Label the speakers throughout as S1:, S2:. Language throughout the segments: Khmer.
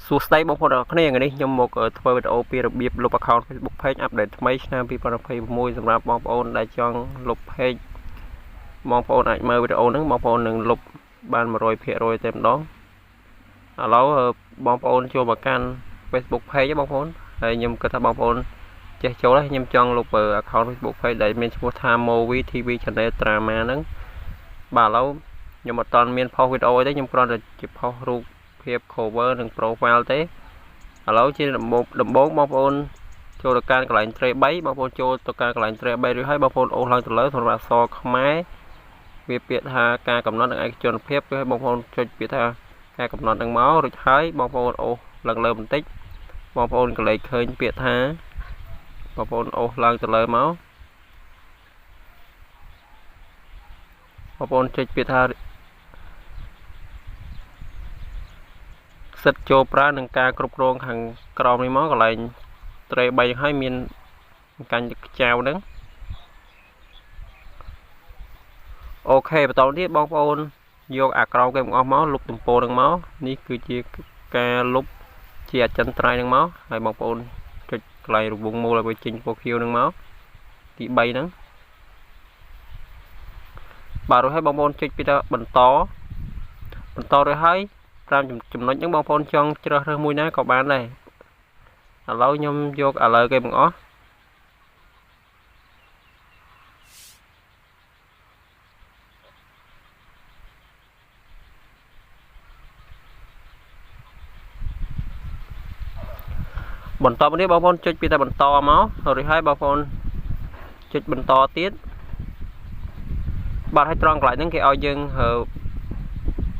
S1: សួស្តីបងប្អូនអរគ្នាថ្ងៃនេះខ្ញុំមកធ្វើវីដេអូពីរបៀបលុប account Facebook page អាប់ដេតថ្មីឆ្នាំ2026សម្រាប់បងប្អូនដែលចង់លុប page បងប្អូនអាចមើលវីដេអូហ្នឹងបងប្អូននឹងលុបបាន 100% តែម្ដងឥឡូវបងប្អូនចូលមកកាន់ Facebook page បងប្អូនហើយខ្ញុំគិតថាបងប្អូនចេះចូលហើយខ្ញុំចង់លុប account Facebook page ដែលមានឈ្មោះថា Movie TV Channel Drama ហ្នឹងបាទឥឡូវខ្ញុំអត់ទាន់មានផុសវីដេអូទេខ្ញុំគ្រាន់តែជាផុសរូបភាព cover និង profile ទេឥឡូវជាដំបូងបងប្អូនចូលទៅកាន់កន្លែង 3 បងប្អូនចូលទៅកាន់កន្លែង 3 ឬហើយបងប្អូនអូសឡើងទៅលើសម្រាប់អក្សរខ្មែរវាពាក្យថាការកំណត់និងឯកជនភាពគឺឲ្យបងប្អូនចុចពាក្យថាការកំណត់នឹងមករួចហើយបងប្អូនអូសឡើងលើបន្តិចបងប្អូនកន្លែងឃើញពាក្យថាបងប្អូនអូសឡើងទៅលើមកបងប្អូនចុចពាក្យថាសិទ្ធិចូលប្រើនឹងការគ្រប់គ្រងខាងក្រោមនេះមកកន្លែងត្រេ3ហើយមានកាញ់ខ្ចៅហ្នឹងអូខេបន្តទៀតបងប្អូនយកអាក្រោមគេទាំងអស់មកលុបទំព័រហ្នឹងមកនេះគឺជាការលុបជាអចិន្ត្រៃយ៍ហ្នឹងមកហើយបងប្អូនចុចកន្លែងរង្វង់មូលឲ្យវាចេញពណ៌ខៀវហ្នឹងមកទី3ហ្នឹងបាទរួចហើយបងប្អូនចុចពីថាបន្តរួចហើយតាមចំណុចហ្នឹងបងប្អូនចង់ជ្រើសរើសមួយណាក៏បានដែរឥឡូវខ្ញុំយកឥឡូវគេទាំងអស់បន្តមកនេះបងប្អូនចុចពីតែបន្តមករួចហើយបងប្អូនចុចបន្តទៀតបាទហើយត្រង់កន្លែងហ្នឹងគេឲ្យយើង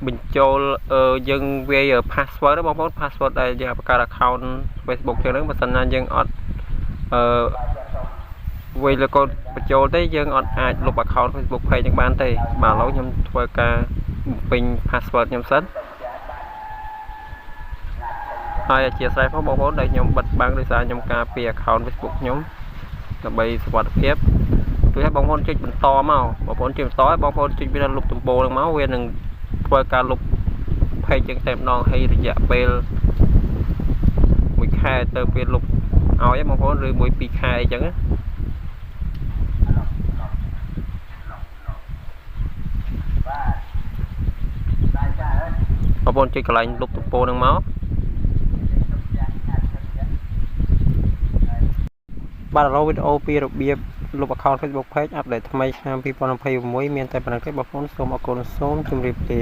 S1: បញ្ចូលយើងវាយ password បងប្អូន password ដែលយើងបង្កើត account Facebook ចឹងហ្នឹងបើសិនណាយើងអត់វាយលើកូនបញ្ចូលទេយើងអត់អាចលុប account Facebook page ហ្នឹងបានទេបាទឥឡូវខ្ញុំធ្វើការបំពេញ password ខ្ញុំសិនហើយអធិស្ឋានផងបងប្អូនដែលខ្ញុំបិទបាំងដោយសារខ្ញុំការពារ account Facebook ខ្ញុំដើម្បីសុវត្ថិភាពគឺឲ្យបងប្អូនចុចបន្តមកបងប្អូនចុចបន្តឲ្យបងប្អូនចុចពីលុបទំព័រហ្នឹងមកវានឹងធ្វើការលុប page ចឹងតែម្ដងហើយរយៈពេល1ខែទៅពេលលុបឲ្យបងប្អូនឬ1-2 ខែអីចឹងបងប្អូនចុចកន្លែងលុបទំព័រហ្នឹងមកបាទឥឡូវវីដេអូពីរបៀបលុប account Facebook page អាប់ដេតថ្មីឆ្នាំ2026មានតែប៉ុណ្្នឹងទេបងប្អូនសូមអរគុណសូមជម្រាបលា